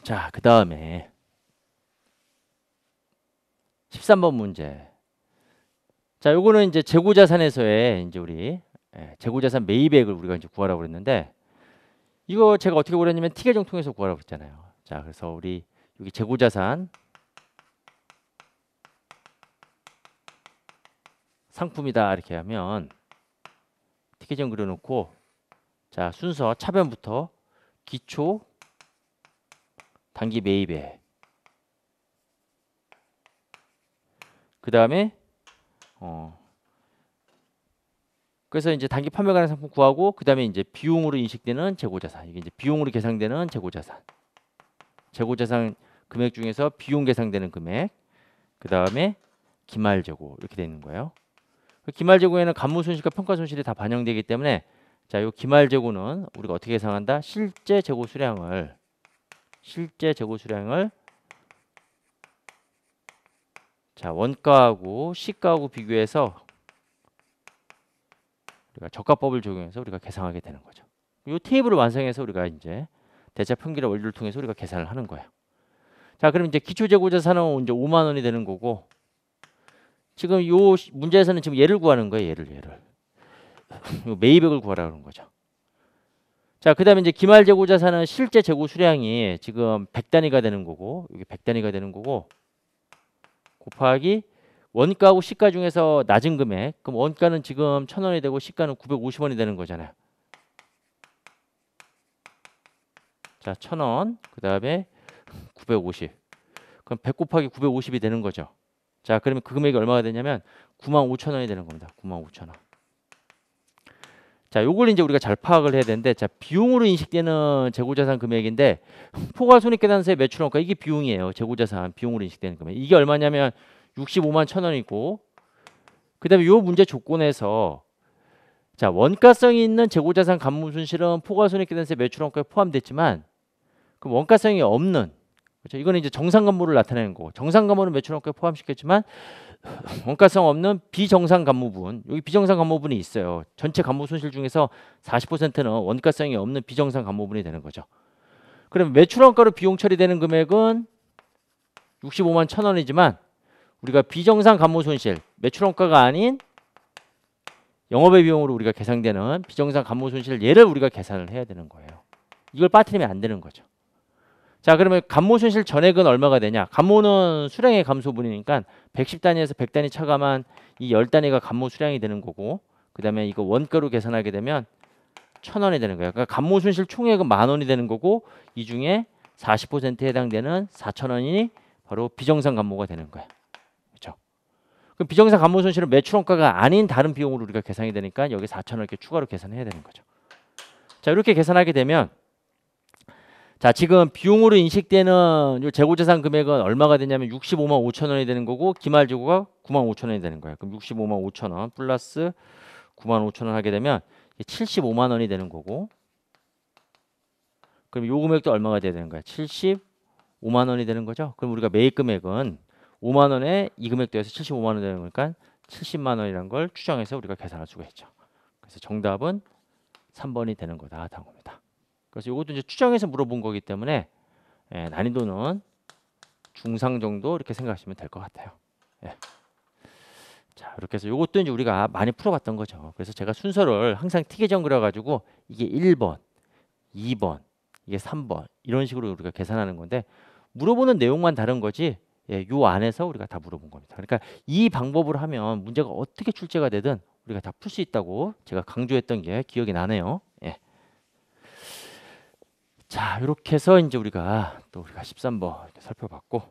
자, 그 다음에 13번 문제. 자, 요거는 이제 재고자산에서의 이제 우리 재고자산 매입액을 우리가 이제 구하라고 그랬는데 이거 제가 어떻게 구했냐면 T계정 통해서 구하라고 했잖아요. 자, 그래서 우리 여기 재고자산 상품이다 이렇게 하면 T계정 그려놓고 자, 순서 차변부터 기초 단기 매입액 그 다음에 그래서 이제 단기 판매 가능 상품 구하고 그 다음에 이제 비용으로 인식되는 재고자산 이게 이제 비용으로 계상되는 재고자산 재고자산 금액 중에서 비용 계상되는 금액 그 다음에 기말재고 이렇게 되어 있는 거예요. 기말재고에는 감모손실과 평가손실이 다 반영되기 때문에 자, 요 기말재고는 우리가 어떻게 계상한다? 실제 재고 수량을 자, 원가하고 시가하고 비교해서 우리가 저가법을 적용해서 우리가 계산하게 되는 거죠. 이 테이블을 완성해서 우리가 이제 대차 평균의 원리를 통해서 우리가 계산을 하는 거예요. 자, 그럼 이제 기초재고자산은 이제 5만 원이 되는 거고 지금 요 문제에서는 지금 얘를 구하는 거예요. 얘를 요 매입액을 구하라 그런 거죠. 자, 그다음에 이제 기말재고자산은 실제 재고 수량이 지금 100단위가 되는 거고 여기 100단위가 되는 거고 곱하기 원가하고 시가 중에서 낮은 금액 그럼 원가는 지금 1,000원이 되고 시가는 950원이 되는 거잖아요. 자, 1,000원 그 다음에 950 그럼 100 곱하기 950이 되는 거죠. 자, 그러면 그 금액이 얼마가 되냐면 95,000원이 되는 겁니다. 95,000원. 자, 요걸 이제 우리가 잘 파악을 해야 되는데 자, 비용으로 인식되는 재고자산 금액인데 포괄손익계산서의 매출원가 이게 비용이에요. 재고자산 비용으로 인식되는 금액 이게 얼마냐면 65만 1,000원이고 그 다음에 요 문제 조건에서 자, 원가성이 있는 재고자산 감모손실은 포괄손익계산서의 매출원가에 포함됐지만 그 원가성이 없는 그렇죠? 이거는 이제 정상감모를 나타내는 거고 정상감모는 매출원가에 포함시켰지만 원가성 없는 비정상감모분 여기 비정상감모분이 있어요. 전체 감모손실 중에서 40%는 원가성이 없는 비정상감모분이 되는 거죠. 그럼 매출원가로 비용 처리되는 금액은 65만 1,000원이지만 우리가 비정상 감모손실 매출원가가 아닌 영업의 비용으로 우리가 계산되는 비정상 감모손실 얘를 우리가 계산을 해야 되는 거예요. 이걸 빠뜨리면 안 되는 거죠. 자, 그러면 감모손실 전액은 얼마가 되냐? 감모는 수량의 감소분이니까 110단위에서 100단위 차감한 이 10단위가 감모 수량이 되는 거고 그 다음에 이거 원가로 계산하게 되면 1,000원이 되는 거예요. 그러니까 감모손실 총액은 10,000원이 되는 거고 이 중에 40%에 해당되는 4,000원이 바로 비정상 감모가 되는 거예요. 그렇죠? 그럼 비정상 감모손실은 매출원가가 아닌 다른 비용으로 우리가 계산이 되니까 여기 4,000원 이렇게 추가로 계산해야 되는 거죠. 자, 이렇게 계산하게 되면 자, 지금 비용으로 인식되는 요 재고자산 금액은 얼마가 되냐면 65만 5천원이 되는 거고 기말재고가 9만 5천원이 되는 거예요. 그럼 65만 5천원 플러스 9만 5천원 하게 되면 75만 원이 되는 거고 그럼 요 금액도 얼마가 돼야 되는 거야? 75만 원이 되는 거죠. 그럼 우리가 매입 금액은 5만 원에 이 금액도 해서 75만 원 되는 거니까 70만 원이라는 걸 추정해서 우리가 계산할 수가 있죠. 그래서 정답은 3번이 되는 거다. 다음 겁니다. 그래서 이것도 이제 추정해서 물어본 거기 때문에 난이도는 중상 정도 이렇게 생각하시면 될 것 같아요. 예. 자, 이렇게 해서 이것도 이제 우리가 많이 풀어봤던 거죠. 그래서 제가 순서를 항상 T계정 그려가지고 이게 1번, 2번, 이게 3번 이런 식으로 우리가 계산하는 건데 물어보는 내용만 다른 거지 요 안에서 우리가 다 물어본 겁니다. 그러니까 이 방법으로 하면 문제가 어떻게 출제가 되든 우리가 다 풀 수 있다고 제가 강조했던 게 기억이 나네요. 예. 자, 이렇게 해서 이제 우리가 13번 이렇게 살펴봤고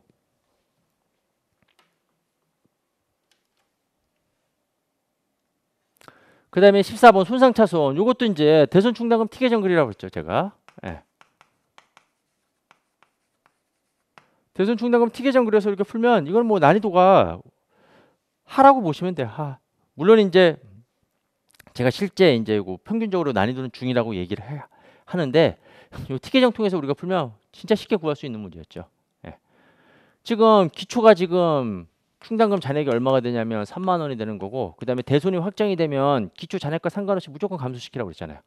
그 다음에 14번 손상차손. 요것도 이제 대손 충당금 티계정 그리라고 했죠, 제가. 예. 대손 충당금 티계정 그려서 이렇게 풀면 이건 뭐 난이도가 하라고 보시면 돼요. 하. 물론 이제 제가 실제 이제 이거 평균적으로 난이도는 중이라고 얘기를 하는데 요 티계정 통해서 우리가 풀면 진짜 쉽게 구할 수 있는 문제였죠. 예. 지금 기초가 지금 충당금 잔액이 얼마가 되냐면 3만 원이 되는 거고, 그 다음에 대손이 확정이 되면 기초 잔액과 상관없이 무조건 감소시키라고 그랬잖아요.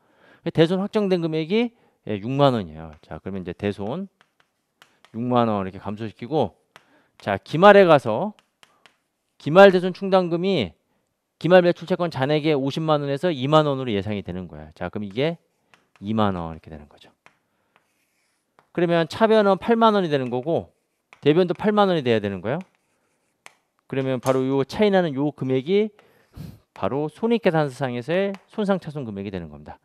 대손 확정된 금액이 6만 원이에요. 자, 그러면 이제 대손 6만 원 이렇게 감소시키고, 자, 기말에 가서 기말 대손 충당금이 기말 매출채권 잔액의 50만 원에서 2만 원으로 예상이 되는 거야. 자, 그럼 이게 2만 원 이렇게 되는 거죠. 그러면 차변은 8만 원이 되는 거고, 대변도 8만 원이 돼야 되는 거예요. 그러면 바로 요 차이 나는 요 금액이 바로 손익계산서상에서의 손상차손 금액이 되는 겁니다.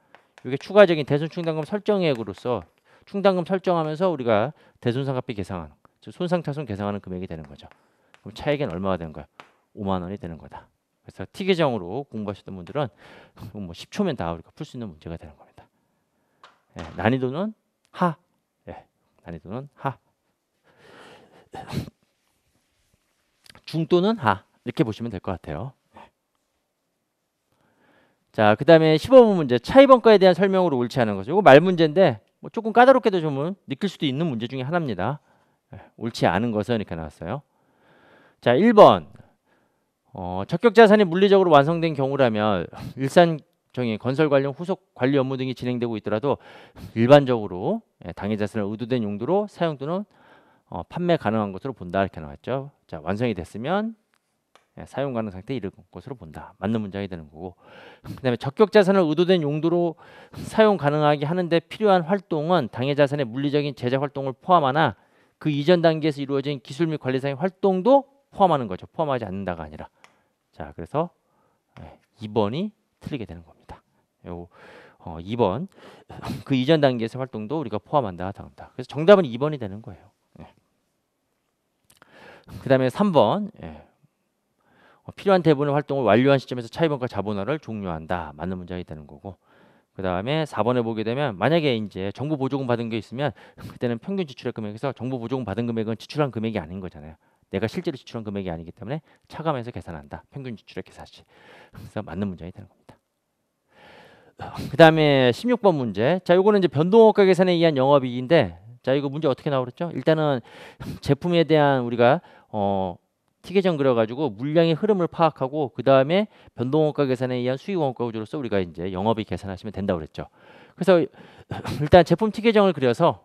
이게 추가적인 대손 충당금 설정액으로서 충당금 설정하면서 우리가 대손상각비 계상하는, 즉 손상차손 계상하는 금액이 되는 거죠. 그럼 차액은 얼마가 되는 거야? 5만 원이 되는 거다. 그래서 T계정으로 공부하셨던 분들은 뭐 10초면 다 우리가 풀 수 있는 문제가 되는 겁니다. 예, 난이도는 하. 예, 난이도는 하. 중도는 하. 이렇게 보시면 될 것 같아요. 자, 그 다음에 15번 문제. 차이번가에 대한 설명으로 옳지 않은 거죠. 이거 말 문제인데 뭐 조금 까다롭게도 좀 느낄 수도 있는 문제 중에 하나입니다. 예, 옳지 않은 것은 이렇게 나왔어요. 자, 1번. 적격 자산이 물리적으로 완성된 경우라면 일산적인 건설 관련 후속 관리 업무 등이 진행되고 있더라도 일반적으로 당해 자산을 의도된 용도로 사용 또는 판매 가능한 것으로 본다 이렇게 나왔죠. 자, 완성이 됐으면 사용 가능 상태에 이른 것으로 본다. 맞는 문장이 되는 거고, 그다음에 적격 자산을 의도된 용도로 사용 가능하게 하는데 필요한 활동은 당해 자산의 물리적인 제작 활동을 포함하나 그 이전 단계에서 이루어진 기술 및 관리상의 활동도 포함하는 거죠. 포함하지 않는다가 아니라. 자, 그래서 2번이 틀리게 되는 겁니다. 요 2번 그 이전 단계에서 활동도 우리가 포함한다. 다음다. 그래서 정답은 2번이 되는 거예요. 그 다음에 3번 필요한 대부분의 활동을 완료한 시점에서 차이번가 자본화를 종료한다. 맞는 문장이 되는 거고, 그 다음에 4번에 보게 되면 만약에 이제 정부 보조금 받은 게 있으면 그때는 평균 지출액 금액에서 정부 보조금 받은 금액은 지출한 금액이 아닌 거잖아요. 내가 실제로 지출한 금액이 아니기 때문에 차감해서 계산한다. 평균 지출액 계산시. 그래서 맞는 문장이 되는 겁니다. 그 다음에 16번 문제. 자, 요거는 이제 변동원가 계산에 의한 영업이익인데, 자, 이거 문제 어떻게 나오랬죠? 일단은 제품에 대한 우리가 T계정 그려가지고 물량의 흐름을 파악하고 그 다음에 변동원가 계산에 의한 수익원가 구조로서 우리가 이제 영업이익 계산하시면 된다고 그랬죠. 그래서 일단 제품 T계정을 그려서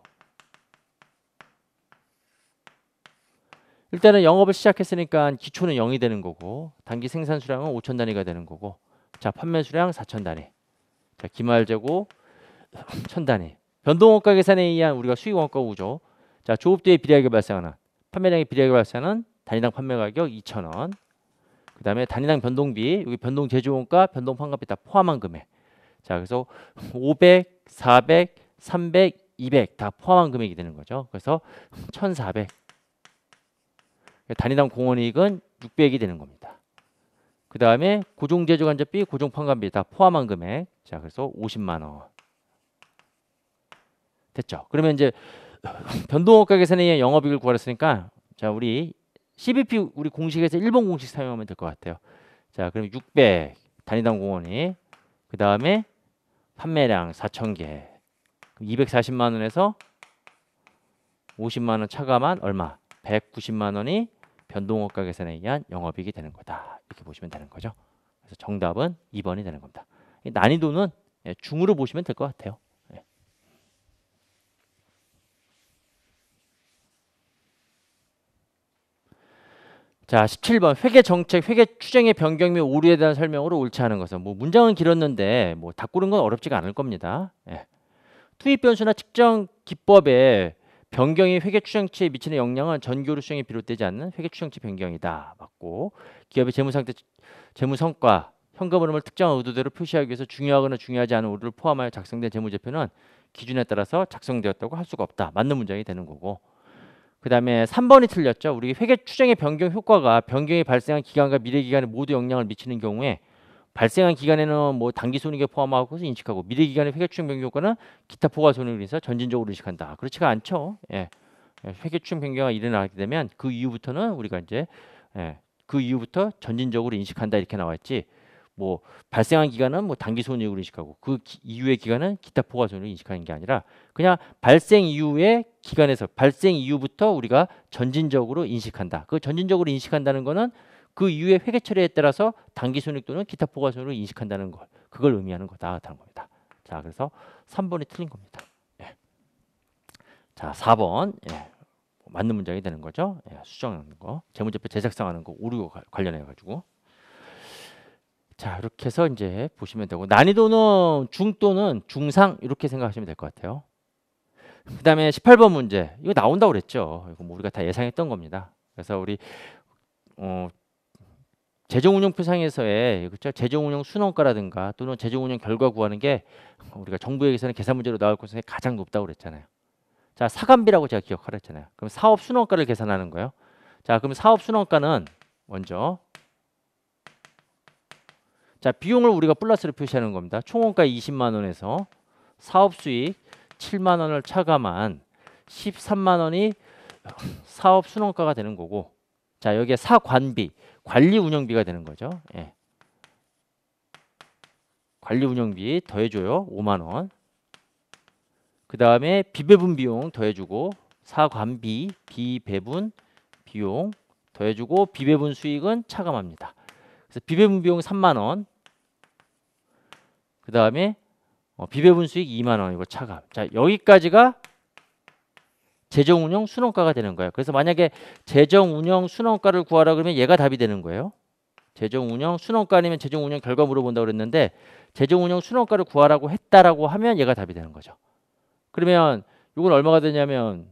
일단은 영업을 시작했으니까 기초는 0이 되는 거고, 단기 생산 수량은 5천 단위가 되는 거고, 자, 판매 수량 4천 단위, 자, 기말 재고 1천 단위. 변동원가 계산에 의한 우리가 수익원가 구조. 자, 조업대에 비례하게 발생하는 판매량에 비례하게 발생하는 단위당 판매 가격 2,000원. 그 다음에 단위당 변동비, 여기 변동 제조원가, 변동 판관비 다 포함한 금액. 자, 그래서 500, 400, 300, 200 다 포함한 금액이 되는 거죠. 그래서 1,400. 단위당 공원이익은 600이 되는 겁니다. 그 다음에 고정 제조 간접비, 고정 판관비 다 포함한 금액. 자, 그래서 50만 원. 됐죠? 그러면 이제 변동원가 계산에 의한 영업이익을 구하랬으니까, 자, 우리 CBP 우리 공식에서 1번 공식 사용하면 될 것 같아요. 자, 그럼 600 단위당 공원이, 그 다음에 판매량 4,000개, 240만 원에서 50만 원 차감한 얼마? 190만 원이 변동원가 계산에 의한 영업이익이 되는 거다. 이렇게 보시면 되는 거죠. 그래서 정답은 2번이 되는 겁니다. 난이도는 중으로 보시면 될 것 같아요. 자, 17번 회계 정책, 회계 추정의 변경 및 오류에 대한 설명으로 옳지 않은 것은, 뭐 문장은 길었는데 뭐 다 고른 건 어렵지가 않을 겁니다. 투입 변수나 측정 기법의 변경이 회계 추정치에 미치는 영향은 전교류 수정에 비롯되지 않는 회계 추정치 변경이다. 맞고, 기업의 재무 상태, 재무 성과, 현금 흐름을 특정한 의도대로 표시하기 위해서 중요하거나 중요하지 않은 오류를 포함하여 작성된 재무제표는 기준에 따라서 작성되었다고 할 수가 없다. 맞는 문장이 되는 거고, 그 다음에 3번이 틀렸죠. 우리 회계 추정의 변경 효과가 변경이 발생한 기간과 미래 기간에 모두 영향을 미치는 경우에 발생한 기간에는 뭐 단기 손익에 포함하고 인식하고 미래 기간의 회계 추정 변경 효과는 기타 포괄 손익을 인해서 전진적으로 인식한다. 그렇지가 않죠. 예. 회계 추정 변경이 일어나게 되면 그 이후부터는 우리가 이제 그 이후부터 전진적으로 인식한다 이렇게 나왔지. 뭐 발생한 기간은 뭐 단기 손익으로 인식하고 그 이후의 기간은 기타 포괄 손익으로 인식하는 게 아니라 그냥 발생 이후의 기간에서 발생 이후부터 우리가 전진적으로 인식한다. 그 전진적으로 인식한다는 거는 그 이후의 회계 처리에 따라서 단기 손익 또는 기타 포괄 손익으로 인식한다는 걸 그걸 의미하는 거다라는 겁니다. 자, 그래서 3번이 틀린 겁니다. 예. 자, 4번 맞는 문장이 되는 거죠. 수정하는 거, 재무제표 제작성하는 거 오류와 관련해 가지고. 자, 이렇게 해서 이제 보시면 되고 난이도는 중 또는 중상 이렇게 생각하시면 될 것 같아요. 그다음에 18번 문제 이거 나온다고 그랬죠. 이거 뭐 우리가 다 예상했던 겁니다. 그래서 우리 재정운용표상에서의 그렇죠? 재정운용 순원가라든가 또는 재정운용 결과 구하는 게 우리가 정부에게서는 계산 문제로 나올 것에 가장 높다고 그랬잖아요. 자, 사감비라고 제가 기억하라 했잖아요. 그럼 사업 순원가를 계산하는 거예요. 자, 그럼 사업 순원가는 먼저 자, 비용을 우리가 플러스로 표시하는 겁니다. 총원가 20만 원에서 사업 수익 7만 원을 차감한 13만 원이 사업 순원가가 되는 거고 자, 여기에 사관비, 관리 운영비가 되는 거죠. 예. 관리 운영비 더해줘요. 5만 원. 그 다음에 비배분 비용 더해주고 사관비, 비배분 비용 더해주고 비배분 수익은 차감합니다. 그래서 비배분 비용 3만 원. 그 다음에 비배분 수익 2만 원 이거 차감. 자, 여기까지가 재정운용 순원가가 되는 거예요. 그래서 만약에 재정운용 순원가를 구하라 그러면 얘가 답이 되는 거예요. 재정운용 순원가 아니면 재정운용 결과 물어본다고 그랬는데 재정운용 순원가를 구하라고 했다라고 하면 얘가 답이 되는 거죠. 그러면 이건 얼마가 되냐면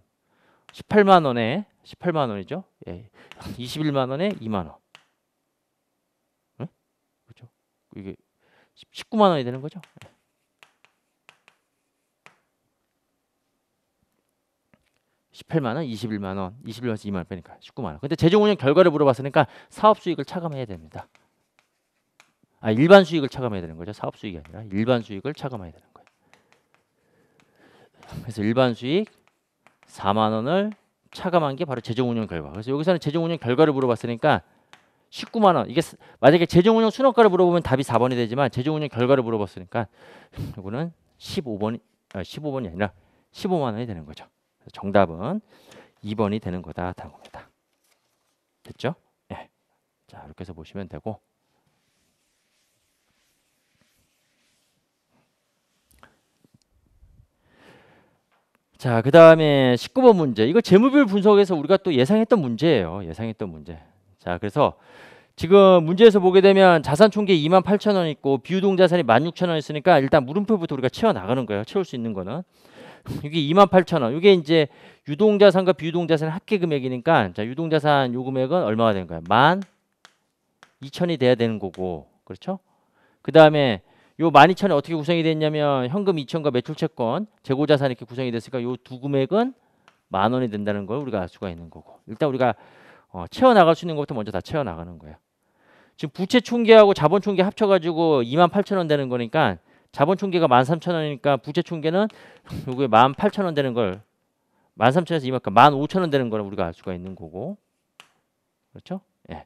18만 원에 18만 원이죠. 예. 21만 원에 2만 원. 응? 그렇죠? 이게 19만 원이 되는 거죠. 18만 원, 21만 원, 21만원에서 2만 원 빼니까 19만 원. 근데 재정운용 결과를 물어봤으니까 사업 수익을 차감해야 됩니다. 아, 일반 수익을 차감해야 되는 거죠. 사업 수익이 아니라 일반 수익을 차감해야 되는 거예요. 그래서 일반 수익 4만 원을 차감한 게 바로 재정운용 결과. 그래서 여기서는 재정운용 결과를 물어봤으니까 19만 원. 이게 만약에 재정운용 순원가를 물어보면 답이 4번이 되지만 재정운용 결과를 물어봤으니까 이거는 15번이 아니라 15만 원이 되는 거죠. 그래서 정답은 2번이 되는 거다 라는 겁니다. 됐죠? 예. 자, 이렇게 해서 보시면 되고 자, 그 다음에 19번 문제. 이거 재무비율 분석에서 우리가 또 예상했던 문제예요. 예상했던 문제. 자, 그래서 지금 문제에서 보게 되면 자산 총계 28,000원 있고 비유동 자산이 16,000원 있으니까 일단 물음표부터 우리가 채워 나가는 거예요. 채울 수 있는 거는. 이게 28,000원. 이게 이제 유동 자산과 비유동 자산의 합계 금액이니까 자, 유동 자산 요 금액은 얼마가 되는 거야? 12,000이 돼야 되는 거고. 그렇죠? 그다음에 요 12,000이 어떻게 구성이 됐냐면 현금 2,000과 매출 채권, 재고 자산 이렇게 구성이 됐으니까 요 두 금액은 10,000원이 된다는 걸 우리가 알 수가 있는 거고. 일단 우리가 채워 나갈 수 있는 것부터 먼저 다 채워 나가는 거예요. 지금 부채 총계하고 자본 총계 합쳐 가지고 28,000원 되는 거니까 자본 총계가 13,000원이니까 부채 총계는 요게 18,000원 되는 걸 13,000원에서 2만 15,000원 되는 걸 우리가 알 수가 있는 거고. 그렇죠? 예.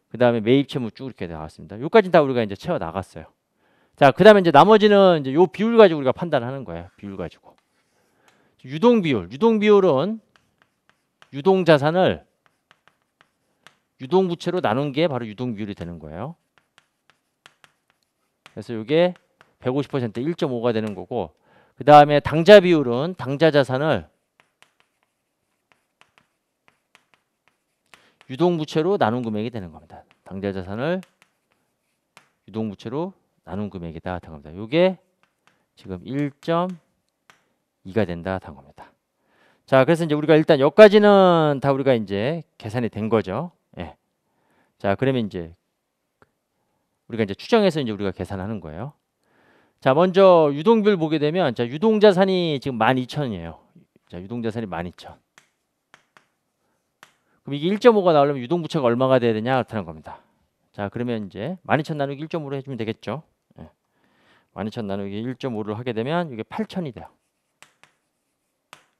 그다음에 매입 채무 쭉 이렇게 나왔습니다. 요까지는 다 우리가 이제 채워 나갔어요. 자, 그다음에 이제 나머지는 이제 요 비율 가지고 우리가 판단하는 거예요. 비율 가지고. 유동 비율. 유동 비율은 유동 자산을 유동 부채로 나눈 게 바로 유동 비율이 되는 거예요. 그래서 이게 150% 1.5가 되는 거고 그다음에 당자 비율은 당자 자산을 유동 부채로 나눈 금액이 되는 겁니다. 당자 자산을 유동 부채로 나눈 금액이다 한 겁니다. 이게 지금 1.2가 된다 한 겁니다. 자, 그래서 이제 우리가 일단 여기까지는 다 우리가 이제 계산이 된 거죠. 예. 자, 그러면 이제 우리가 이제 추정해서 이제 우리가 계산하는 거예요. 자, 먼저 유동비율 보게 되면 자, 유동 자산이 지금 12,000이에요. 자, 유동 자산이 12,000. 그럼 이게 1.5가 나오려면 유동 부채가 얼마가 돼야 되냐 그렇다는 겁니다. 자, 그러면 이제 12,000 나누기 1.5로 해주면 되겠죠. 예. 12,000 나누기 1.5를 하게 되면 이게 8,000이 돼요.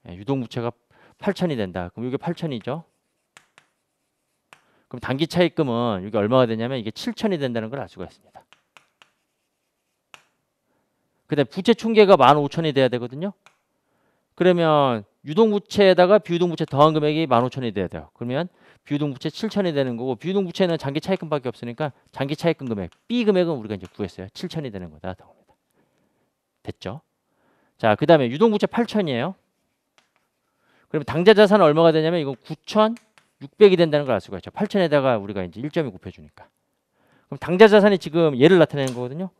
예, 유동부채가 8,000이 된다. 그럼 이게 8,000이죠. 그럼 단기 차입금은 이게 얼마가 되냐면 이게 7,000이 된다는 걸 알 수가 있습니다. 그다음 부채 총계가 15,000이 돼야 되거든요. 그러면 유동부채에다가 비유동부채 더한 금액이 15,000이 돼야 돼요. 그러면 비유동부채 7,000이 되는 거고 비유동부채는 장기 차입금밖에 없으니까 장기 차입금 금액 B 금액은 우리가 이제 구했어요. 7,000이 되는 거다. 됐죠? 자, 그다음에 유동부채 8,000이에요. 그러면 당좌 자산은 얼마가 되냐면 이건 9,600이 된다는 걸 알 수가 있죠. 8,000에다가 우리가 이제 1.2 곱해주니까. 그럼 당좌 자산이 지금 얘를 나타내는 거거든요.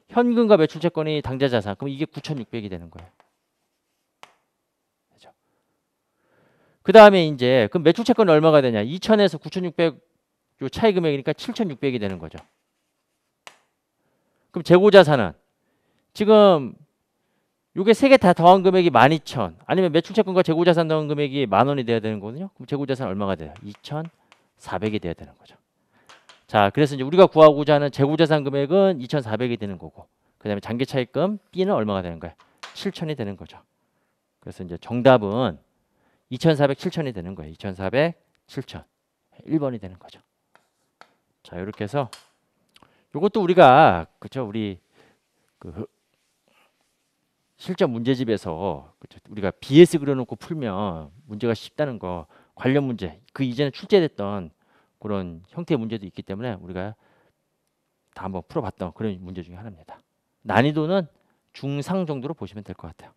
현금과 매출채권이 당좌 자산. 그럼 이게 9,600이 되는 거예요. 그렇죠? 그 다음에 이제 그럼 매출채권이 얼마가 되냐? 2,000에서 9,600 요 차이 금액이니까 7,600이 되는 거죠. 그럼 재고 자산은 지금 요게 세 개 다 더한 금액이 12,000 아니면 매출채권과 재고자산 더한 금액이 10,000원이 돼야 되는 거거든요. 그럼 재고자산 얼마가 돼요? 2,400이 돼야 되는 거죠. 자, 그래서 이제 우리가 구하고자 하는 재고자산 금액은 2,400이 되는 거고 그 다음에 장기차입금 B는 얼마가 되는 거예요? 7,000이 되는 거죠. 그래서 이제 정답은 2,400, 7,000이 되는 거예요. 2,400, 7,000 1번이 되는 거죠. 자, 이렇게 해서 요것도 우리가 그렇죠? 우리 그 실전 문제집에서 우리가 BS 그려놓고 풀면 문제가 쉽다는 거 관련 문제 그 이전에 출제됐던 그런 형태의 문제도 있기 때문에 우리가 다 한번 풀어봤던 그런 문제 중에 하나입니다. 난이도는 중상 정도로 보시면 될 것 같아요.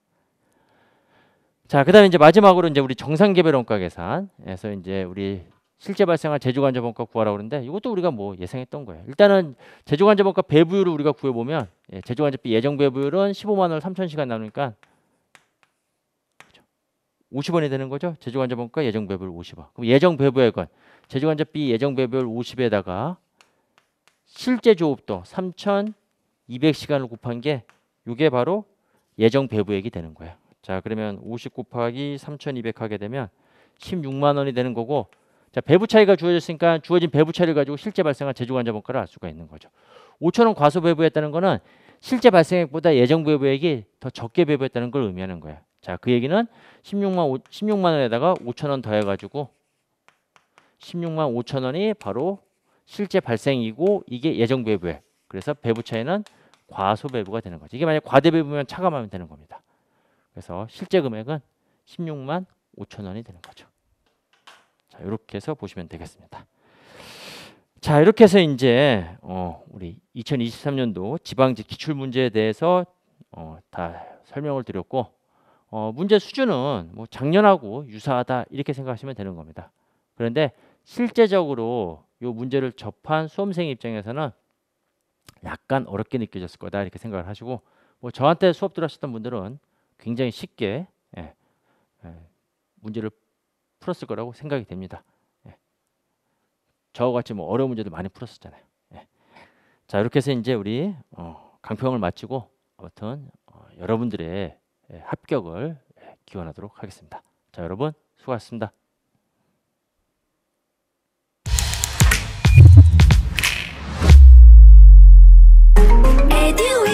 자, 그다음에 이제 마지막으로 이제 우리 정상개별 원가 계산에서 이제 우리 실제 발생한 제조간접원가 구하라고 그러는데 이것도 우리가 뭐 예상했던 거예요. 일단은 제조간접원가 배부율을 우리가 구해보면 제조간접비 예정 배부율은 15만 원을 3,000시간 나누니까 50원이 되는 거죠. 제조간접원가 예정 배부율 50원. 그럼 예정 배부액은 제조간접비 예정 배부율 50에다가 실제 조업도 3,200시간을 곱한 게 이게 바로 예정 배부액이 되는 거예요. 자, 그러면 50 곱하기 3,200 하게 되면 16만 원이 되는 거고 자, 배부 차이가 주어졌으니까 주어진 배부 차이를 가지고 실제 발생한 제조간접원가를 알 수가 있는 거죠. 5,000원 과소 배부했다는 거는 실제 발생액보다 예정 배부액이 더 적게 배부했다는 걸 의미하는 거예요. 자, 그 얘기는 16만 원에다가 5,000원 더해가지고 16만 5천 원이 바로 실제 발생이고 이게 예정 배부액. 그래서 배부 차이는 과소 배부가 되는 거죠. 이게 만약 과대 배부면 차감하면 되는 겁니다. 그래서 실제 금액은 16만 5천 원이 되는 거죠. 자, 이렇게 해서 보시면 되겠습니다. 자, 이렇게 해서 이제 우리 2023년도 지방직 기출 문제에 대해서 다 설명을 드렸고 문제 수준은 뭐 작년하고 유사하다 이렇게 생각하시면 되는 겁니다. 그런데 실제적으로 이 문제를 접한 수험생 입장에서는 약간 어렵게 느껴졌을 거다 이렇게 생각을 하시고 뭐 저한테 수업 들으셨던 분들은 굉장히 쉽게 문제를 풀었을 거라고 생각이 됩니다. 저와 같이 뭐 어려운 문제도 많이 풀었었잖아요. 자, 이렇게 해서 이제 우리 강평을 마치고 아무튼 여러분들의 합격을 기원하도록 하겠습니다. 자, 여러분 수고하셨습니다. Edu